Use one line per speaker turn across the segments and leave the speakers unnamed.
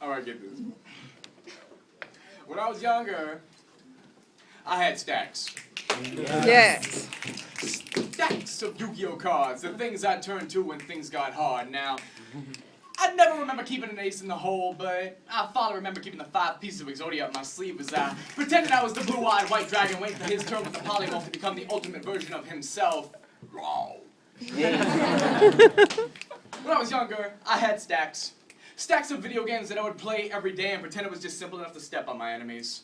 All right, get this. When I was younger, I had stacks.
Yes.
Stacks of Yu-Gi-Oh cards, the things I turned to when things got hard. Now, I never remember keeping an ace in the hole, but I finally remember keeping the 5 pieces of Exodia up my sleeve as I pretended I was the blue-eyed white dragon waiting for his turn with the polymorph to become the ultimate version of himself. When I was younger, I had stacks. Stacks of video games that I would play every day and pretend it was just simple enough to step on my enemies.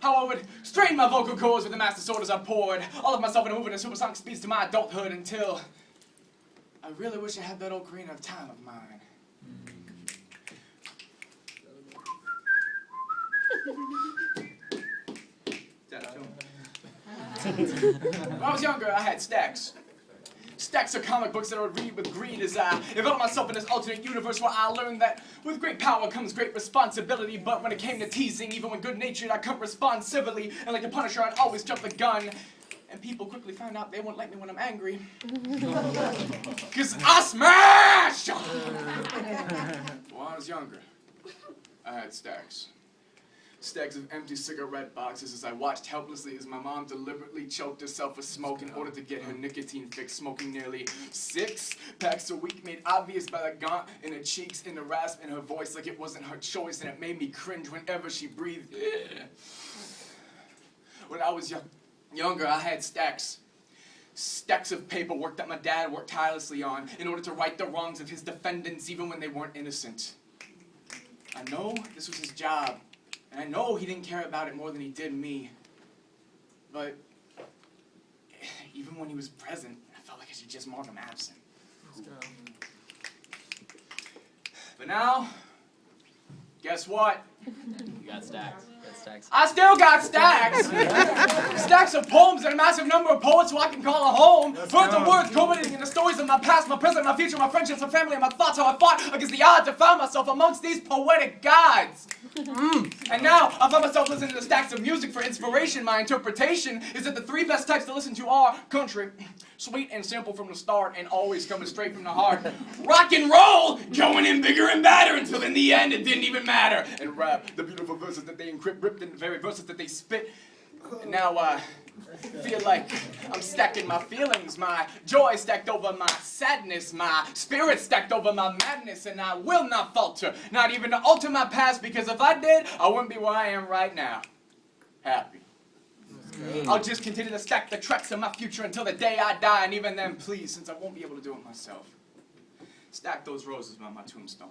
How I would strain my vocal cords with the master sword as I poured all of myself into moving at supersonic speeds to my adulthood until I really wish I had that ocarina of time of mine. When I was younger, I had stacks. Stacks of comic books that I would read with greed as I enveloped myself in this alternate universe where I learned that with great power comes great responsibility. But when it came to teasing, even when good-natured, I couldn't respond civilly. And like the Punisher, I'd always jump the gun. And people quickly found out they wouldn't like me when I'm angry. Cause I smash! When I was younger, I had stacks. Stacks of empty cigarette boxes as I watched helplessly as my mom deliberately choked herself with smoke in order to get her nicotine fix, smoking nearly 6 packs a week, made obvious by the gaunt in her cheeks and the rasp in her voice like it wasn't her choice, and it made me cringe whenever she breathed. When I was younger, I had stacks. Stacks of paperwork that my dad worked tirelessly on in order to right the wrongs of his defendants even when they weren't innocent. I know this was his job. And I know he didn't care about it more than he did me. But even when he was present, I felt like I should just mark him absent.
Let's go.
But now, guess what?
You got stacks.
I still got stacks! Stacks of poems and a massive number of poets who I can call a home. Words of words culminating in the stories of my past, my present, my future, my friendships, my family, and my thoughts, how I fought against the odds to find myself amongst these poetic gods. And now, I find myself listening to stacks of music for inspiration. My interpretation is that the 3 best types to listen to are country, sweet and simple from the start, and always coming straight from the heart. Rock and roll, going in bigger and badder until in the end it didn't even matter. And rap, the beautiful verses that they encrypt, ripped in the very verses that they spit. And now I feel like I'm stacking my feelings, my joy stacked over my sadness, my spirit stacked over my madness, and I will not falter, not even to alter my past, because if I did, I wouldn't be where I am right now. Happy. I'll just continue to stack the tracks of my future until the day I die, and even then, please, since I won't be able to do it myself, stack those roses on my tombstone.